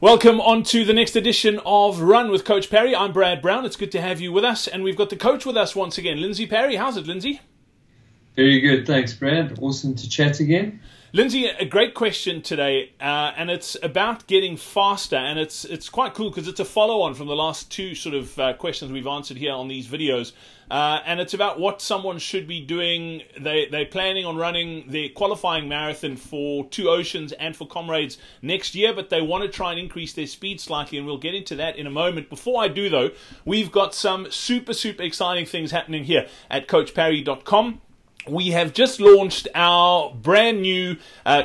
Welcome on to the next edition of Run with Coach Parry. I'm Brad Brown. It's good to have you with us. And we've got the coach with us once again, Lindsay Parry. How's it, Lindsay? Very good. Thanks, Brad. Awesome to chat again. Lindsay, a great question today, and it's about getting faster, and it's quite cool because it's a follow-on from the last two sort of questions we've answered here on these videos, and it's about what someone should be doing. They're planning on running the qualifying marathon for Two Oceans and for Comrades next year, but they want to try and increase their speed slightly, and we'll get into that in a moment. Before I do, though, we've got some super exciting things happening here at CoachParry.com. We have just launched our brand new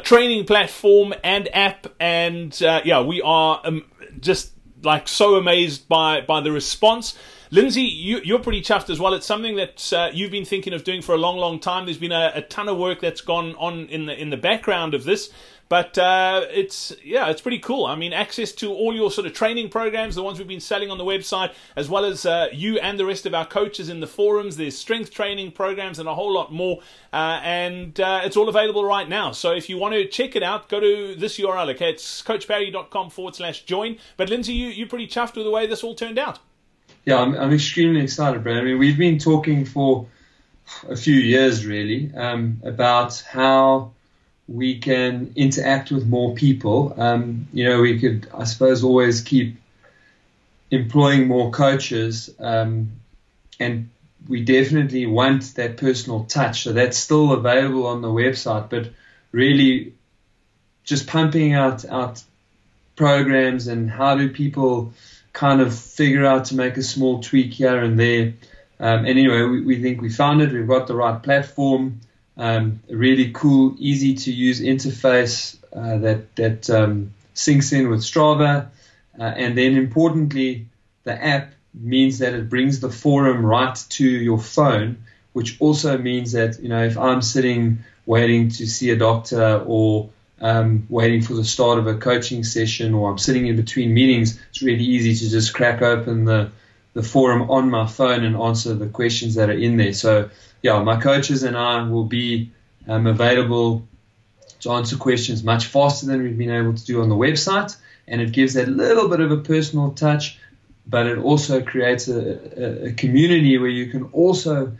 training platform and app, and we are just like so amazed by the response. Lindsay, you're pretty chuffed as well. It's something that you've been thinking of doing for a long time. There's been a ton of work that's gone on in the background of this. But it's pretty cool. I mean, access to all your sort of training programs, the ones we've been selling on the website, as well as you and the rest of our coaches in the forums. There's strength training programs and a whole lot more. And it's all available right now. So if you want to check it out, go to this URL. Okay, it's coachparry.com/join. But Lindsay, you're pretty chuffed with the way this all turned out. Yeah, I'm extremely excited, Brad. I mean, we've been talking for a few years, really, about how we can interact with more people. We could, I suppose, always keep employing more coaches, and we definitely want that personal touch. So that's still available on the website, but really just pumping out programs and how do people kind of figure out to make a small tweak here and there. And anyway, we think we found it. We've got the right platform. A really cool, easy to use interface that syncs in with Strava, and then importantly, the app means that it brings the forum right to your phone, which also means that if I'm sitting waiting to see a doctor or waiting for the start of a coaching session, or I'm sitting in between meetings, it's really easy to just crack open the forum on my phone and answer the questions that are in there. So yeah, my coaches and I will be available to answer questions much faster than we've been able to do on the website, and it gives that little bit of a personal touch, but it also creates a community where you can also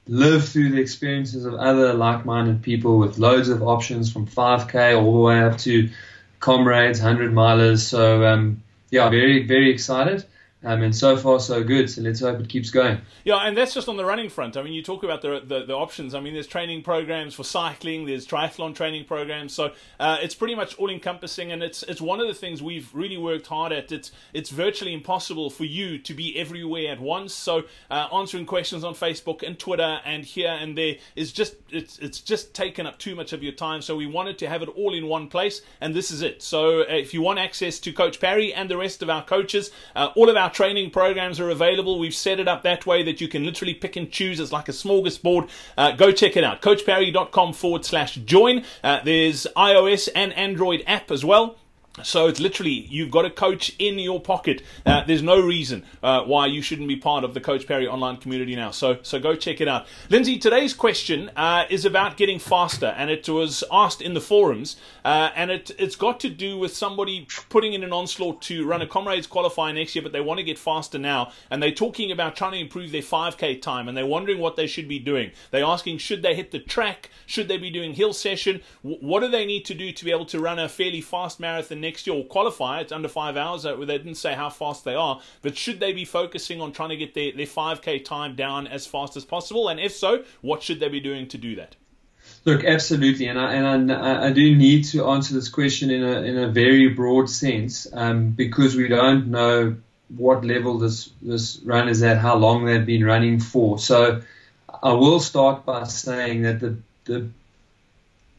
live through the experiences of other like-minded people with loads of options from 5K all the way up to Comrades, 100 milers. So very excited. And so far, so good. So let's hope it keeps going. Yeah, and that's just on the running front. I mean, you talk about the options. I mean, there's training programs for cycling. There's triathlon training programs. So it's pretty much all-encompassing, and it's one of the things we've really worked hard at. It's virtually impossible for you to be everywhere at once. So answering questions on Facebook and Twitter and here and there is it's just taken up too much of your time. So we wanted to have it all in one place, and this is it. So if you want access to Coach Parry and the rest of our coaches, all of our training programs are available. We've set it up that way that you can literally pick and choose. It's like a smorgasbord. Go check it out. CoachParry.com/join. There's iOS and Android app as well. So it's literally, you've got a coach in your pocket. There's no reason why you shouldn't be part of the Coach Parry online community now. So go check it out. Lindsay, today's question is about getting faster, and it was asked in the forums, and it's got to do with somebody putting in an onslaught to run a Comrades qualifier next year, but they want to get faster now, and they're talking about trying to improve their 5K time, and they're wondering what they should be doing. They're asking, should they hit the track? Should they be doing hill session? What do they need to do to be able to run a fairly fast marathon next year or qualify? It's under 5 hours. They didn't say how fast they are, but should they be focusing on trying to get their 5K time down as fast as possible? And if so, what should they be doing to do that? Look, absolutely, and I do need to answer this question in a very broad sense, because we don't know what level this run is at, how long they've been running for. So I will start by saying that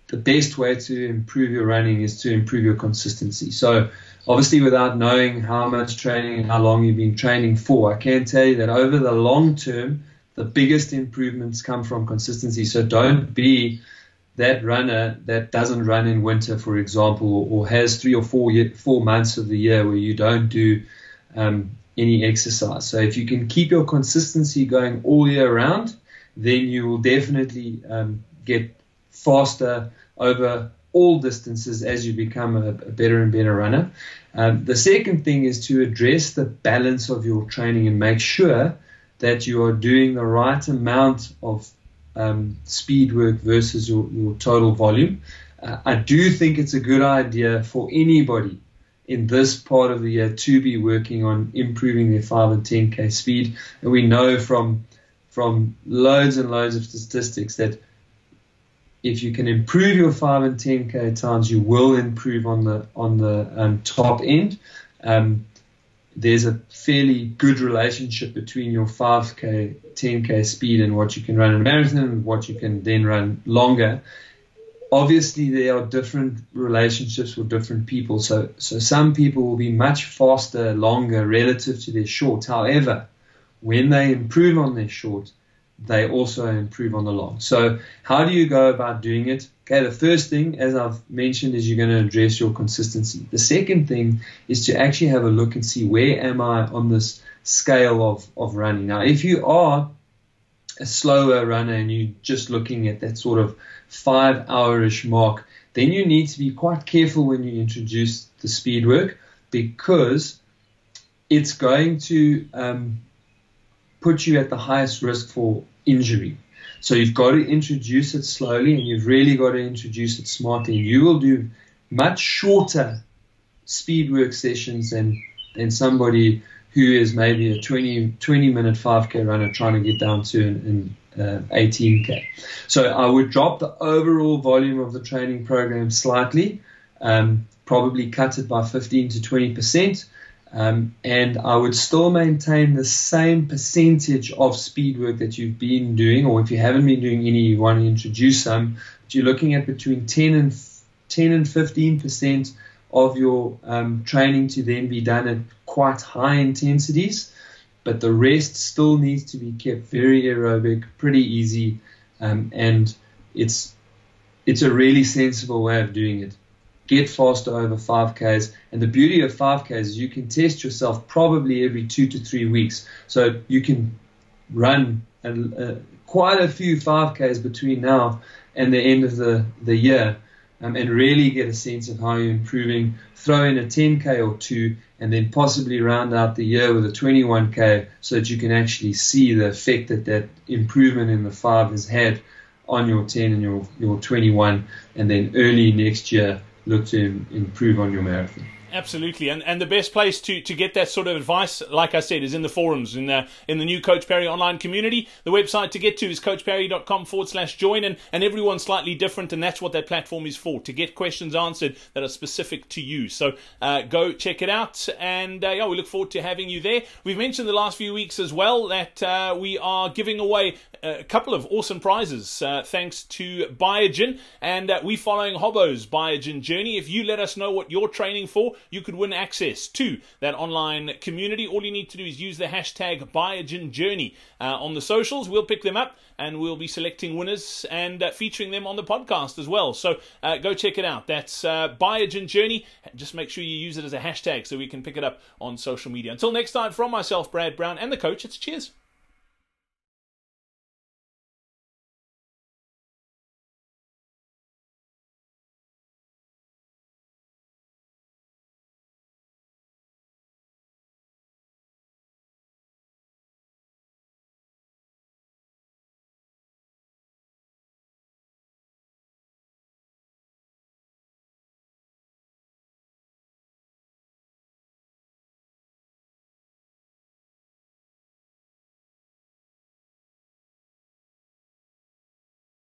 the best way to improve your running is to improve your consistency. So obviously, without knowing how much training and how long you've been training for, I can tell you that over the long term, the biggest improvements come from consistency. So don't be that runner that doesn't run in winter, for example, or has 3 or 4 months of the year where you don't do any exercise. So if you can keep your consistency going all year round, then you will definitely get faster over all distances as you become a better and better runner. The second thing is to address the balance of your training and make sure that you are doing the right amount of speed work versus your total volume. I do think it's a good idea for anybody in this part of the year to be working on improving their 5 and 10K speed. And we know from loads and loads of statistics that if you can improve your 5 and 10K times, you will improve on the top end. There's a fairly good relationship between your 5K, 10K speed and what you can run in a marathon and what you can then run longer. Obviously, there are different relationships with different people. So some people will be much faster, longer relative to their short. However, when they improve on their short, they also improve on the long. So how do you go about doing it? Okay, the first thing, as I've mentioned, is you're going to address your consistency. The second thing is to actually have a look and see where am I on this scale of running. Now, if you are a slower runner and you're just looking at that sort of 5-hour-ish mark, then you need to be quite careful when you introduce the speed work, because it's going to put you at the highest risk for injury. So you've got to introduce it slowly, and you've really got to introduce it smartly. You will do much shorter speed work sessions than somebody who is maybe a 20-minute 5K runner trying to get down to an 18K. So I would drop the overall volume of the training program slightly, probably cut it by 15 to 20%. And I would still maintain the same percentage of speed work that you've been doing, or if you haven't been doing any, you want to introduce some. But you're looking at between 10 and 15% of your training to then be done at quite high intensities, but the rest still needs to be kept very aerobic, pretty easy, and it's a really sensible way of doing it. Get faster over 5Ks. And the beauty of 5Ks is you can test yourself probably every 2 to 3 weeks. So you can run quite a few 5Ks between now and the end of the year, and really get a sense of how you're improving. Throw in a 10K or two, and then possibly round out the year with a 21K so that you can actually see the effect that improvement in the 5 has had on your 10 and your 21, and then early next year look to improve on your marathon. Absolutely, and the best place to get that sort of advice, like I said, is in the forums, in the new Coach Parry online community. The website to get to is coachparry.com/join, and everyone's slightly different, and that's what that platform is for, to get questions answered that are specific to you. So go check it out, and we look forward to having you there. We've mentioned the last few weeks as well that we are giving away a couple of awesome prizes thanks to Biogen, and we're following Hobbo's Biogen journey. If you let us know what you're training for, you could win access to that online community. All you need to do is use the hashtag BiogenJourney on the socials. We'll pick them up and we'll be selecting winners and featuring them on the podcast as well. So go check it out. That's Biogen Journey. Just make sure you use it as a hashtag so we can pick it up on social media. Until next time, from myself, Brad Brown, and the coach, it's cheers.